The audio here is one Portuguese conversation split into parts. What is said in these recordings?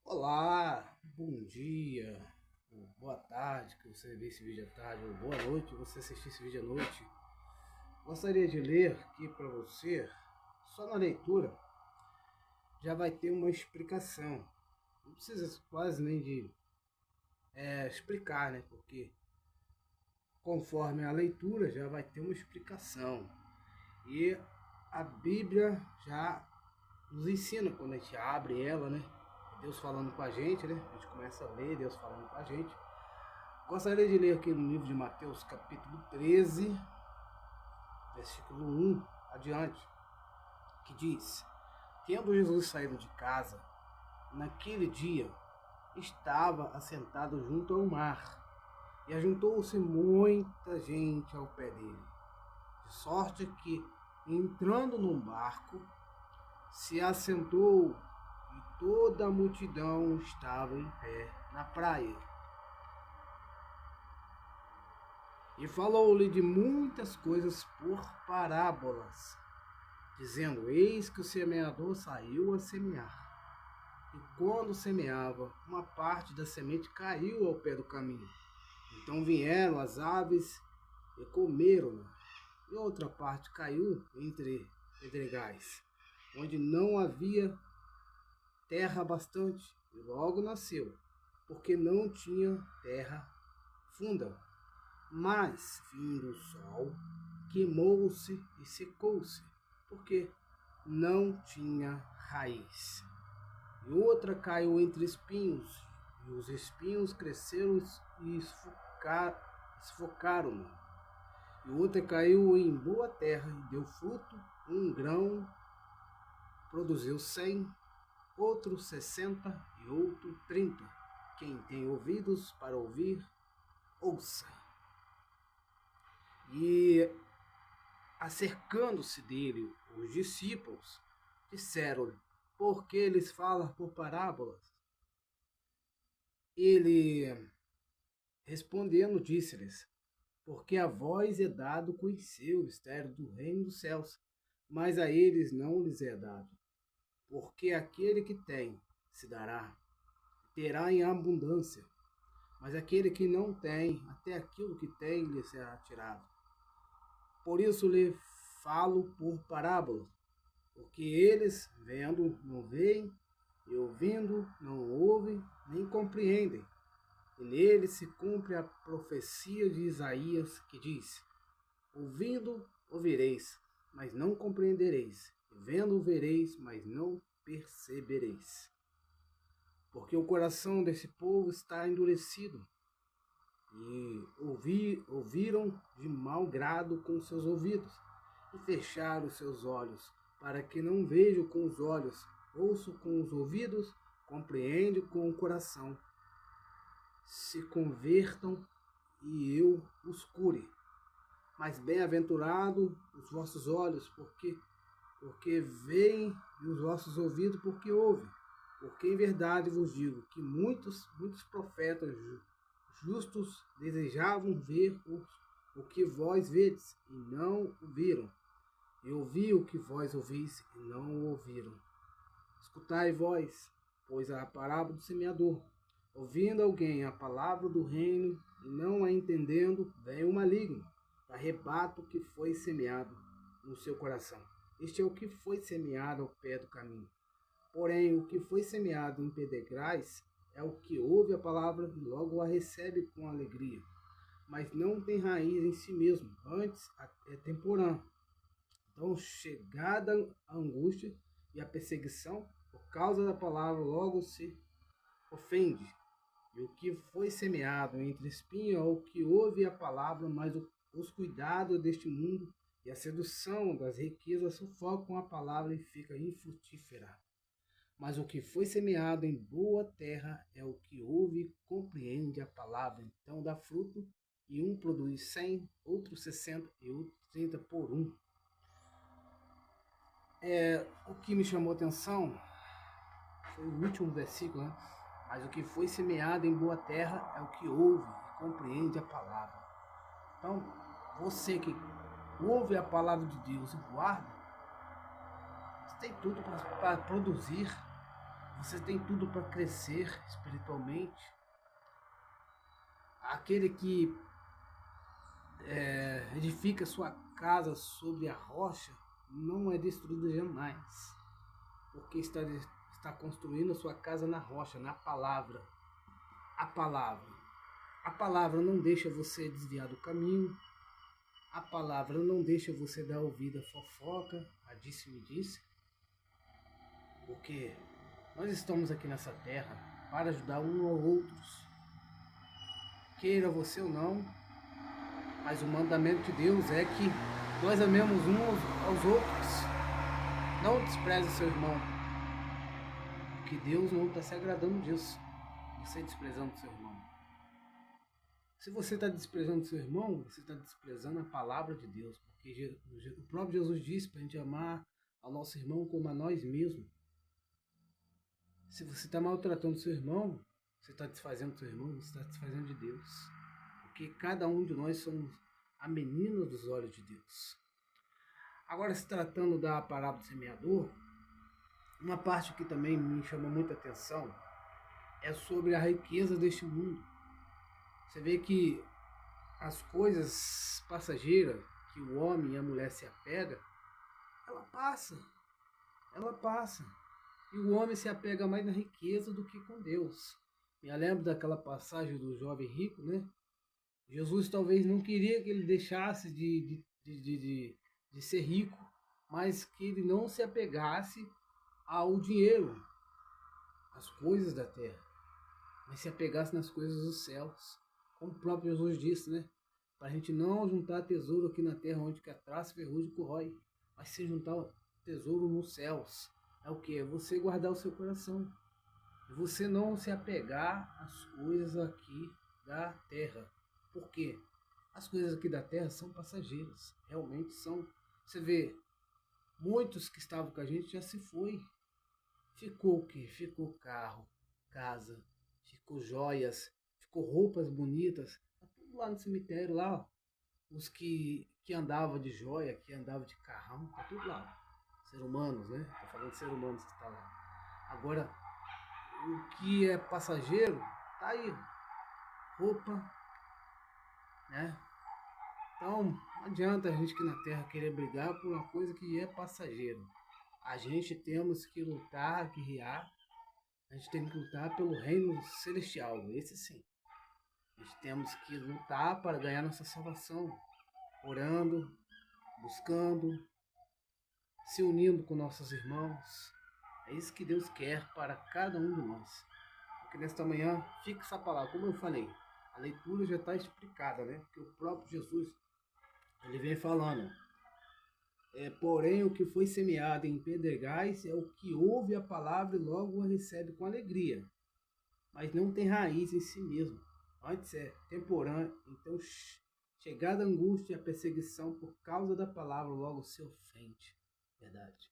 Olá, bom dia, ou boa tarde, que você vê esse vídeo à tarde, ou boa noite, que você assistir esse vídeo à noite. Gostaria de ler aqui para você, só na leitura, já vai ter uma explicação. Não precisa quase nem de explicar, né? Porque conforme a leitura já vai ter uma explicação. E a Bíblia já nos ensina quando a gente abre ela, né? Deus falando com a gente, né? A gente começa a ler Deus falando com a gente. Gostaria de ler aqui no livro de Mateus, capítulo 13, versículo 1 adiante, que diz: Tendo Jesus saído de casa, naquele dia estava assentado junto ao mar, e ajuntou-se muita gente ao pé dele, de sorte que, entrando num barco, se assentou e toda a multidão estava em pé na praia. E falou-lhe de muitas coisas por parábolas, dizendo: Eis que o semeador saiu a semear. E quando semeava, uma parte da semente caiu ao pé do caminho. Então vieram as aves e comeram-na. E outra parte caiu entre pedregais, onde não havia terra bastante, e logo nasceu, porque não tinha terra funda. Mas, vindo o sol, queimou-se e secou-se, porque não tinha raiz. E outra caiu entre espinhos, e os espinhos cresceram e sufocaram-no. E outra caiu em boa terra e deu fruto, um grão produziu 100, outro 60 e outro 30. Quem tem ouvidos para ouvir, ouça. E acercando-se dele, os discípulos disseram-lhe: Por que eles falam por parábolas? Ele, respondendo, disse-lhes: Porque a vós é dado conhecer o mistério do reino dos céus, mas a eles não lhes é dado. Porque aquele que tem, se dará, terá em abundância, mas aquele que não tem, até aquilo que tem lhe será tirado. Por isso lhe falo por parábolas, porque eles, vendo, não veem, e ouvindo, não ouvem, nem compreendem. E nele se cumpre a profecia de Isaías, que diz: Ouvindo, ouvireis, mas não compreendereis, e vendo, vereis, mas não percebereis. Porque o coração desse povo está endurecido, e ouviram de mau grado com seus ouvidos, e fecharam seus olhos, para que não vejam com os olhos, ouçam com os ouvidos, compreendam com o coração, se convertam e eu os cure. Mas bem-aventurado os vossos olhos, porque veem, e os vossos ouvidos, porque ouvem. Porque em verdade vos digo que muitos profetas justos desejavam ver o que vós vedes, e não o viram, e ouvir o que vós ouvis, e não o ouviram. Escutai vós, pois a parábola do semeador. Ouvindo alguém a palavra do reino, e não a entendendo, vem o maligno, e arrebata o que foi semeado no seu coração. Este é o que foi semeado ao pé do caminho. Porém, o que foi semeado em pedregais é o que ouve a palavra e logo a recebe com alegria, mas não tem raiz em si mesmo, antes é temporã. Então, chegada a angústia e a perseguição, por causa da palavra, logo se ofende. E o que foi semeado entre espinho é o que ouve a palavra, mas os cuidados deste mundo e a sedução das riquezas sufocam a palavra e fica infrutífera. Mas o que foi semeado em boa terra é o que ouve e compreende a palavra. Então dá fruto, e um produz 100, outro 60 e outro 30 por um. O que me chamou a atenção foi o último versículo, né? Mas o que foi semeado em boa terra é o que ouve e compreende a palavra. Então, você que ouve a palavra de Deus e guarda, você tem tudo para produzir Você tem tudo para crescer espiritualmente. Aquele que edifica sua casa sobre a rocha não é destruído jamais, porque está construindo a sua casa na rocha, na palavra. A palavra. A palavra não deixa você desviar do caminho. A palavra não deixa você dar ouvido à fofoca, a disse-me-disse, porque nós estamos aqui nessa terra para ajudar uns aos outros. Queira você ou não, mas o mandamento de Deus é que nós amemos uns aos outros. Não despreze seu irmão, porque Deus não está se agradando disso, você desprezando seu irmão. Se você está desprezando seu irmão, você está desprezando a palavra de Deus, porque o próprio Jesus disse para a gente amar ao nosso irmão como a nós mesmos. Se você está maltratando seu irmão, você está desfazendo seu irmão, você está desfazendo de Deus. Porque cada um de nós somos a menina dos olhos de Deus. Agora, se tratando da parábola do semeador, uma parte que também me chama muita atenção é sobre a riqueza deste mundo. Você vê que as coisas passageiras que o homem e a mulher se apegam, ela passa. E o homem se apega mais na riqueza do que com Deus. Me lembro daquela passagem do jovem rico, né? Jesus talvez não queria que ele deixasse de ser rico, mas que ele não se apegasse ao dinheiro, às coisas da terra, mas se apegasse nas coisas dos céus. Como o próprio Jesus disse, né? Para a gente não juntar tesouro aqui na terra, onde que a traça, ferrugem e corrói, mas se juntar tesouro nos céus. É o que? É você guardar o seu coração. E você não se apegar às coisas aqui da terra. Por quê? As coisas aqui da terra são passageiras. Realmente são. Você vê, muitos que estavam com a gente já se foi. Ficou o quê? Ficou carro, casa, ficou joias, ficou roupas bonitas. Tá tudo lá no cemitério, lá, ó. Os que andavam de joia, que andavam de carrão, tá tudo lá. Ser humanos, né? Tô falando de ser humanos que tá lá. Agora, o que é passageiro, tá aí. Roupa, né? Então, não adianta a gente aqui na Terra querer brigar por uma coisa que é passageiro. A gente temos que lutar, guerrear. A gente tem que lutar pelo reino celestial, esse sim. A gente temos que lutar para ganhar nossa salvação. Orando, buscando, se unindo com nossos irmãos. É isso que Deus quer para cada um de nós. Porque nesta manhã, fica essa palavra, como eu falei, a leitura já está explicada, né? Porque o próprio Jesus, ele vem falando. Porém, o que foi semeado em pedregais é o que ouve a palavra e logo a recebe com alegria, mas não tem raiz em si mesmo. Antes é temporâneo, então chegada a angústia e a perseguição por causa da palavra logo se ofende. Verdade.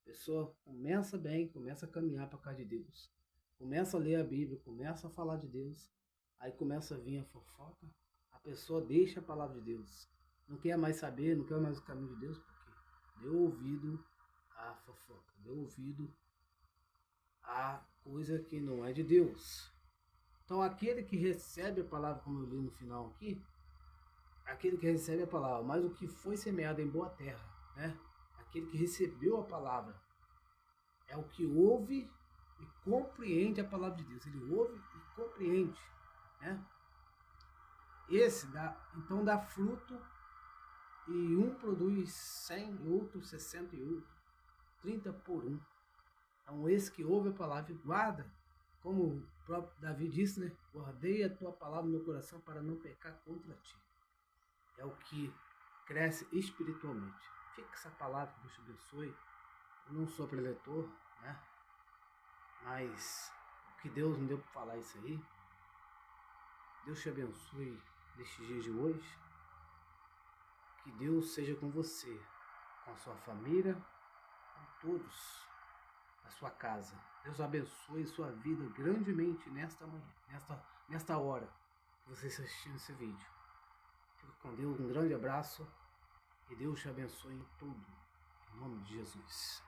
A pessoa começa bem, começa a caminhar para casa de Deus, começa a ler a Bíblia, começa a falar de Deus, aí começa a vir a fofoca, a pessoa deixa a palavra de Deus, não quer mais saber, não quer mais o caminho de Deus, porque deu ouvido à fofoca, deu ouvido a coisa que não é de Deus. Então aquele que recebe a palavra, como eu li no final aqui, aquele que recebe a palavra, mas o que foi semeado em boa terra, né? Aquele que recebeu a palavra é o que ouve e compreende a palavra de Deus. Ele ouve e compreende, né? Esse então dá fruto, e um produz 100, outro 60 e outro 30 por um. Então esse que ouve a palavra e guarda, como o próprio Davi disse, né? Guardei a tua palavra no meu coração para não pecar contra ti. É o que cresce espiritualmente. Fica essa palavra, que Deus te abençoe. Eu não sou preletor, né? Mas o que Deus me deu para falar isso aí. Deus te abençoe nestes dias de hoje. Que Deus seja com você, com a sua família, com todos, na sua casa. Deus abençoe sua vida grandemente nesta manhã, nesta hora que você está assistindo esse vídeo. Fica com Deus, um grande abraço e Deus te abençoe em tudo. Em nome de Jesus.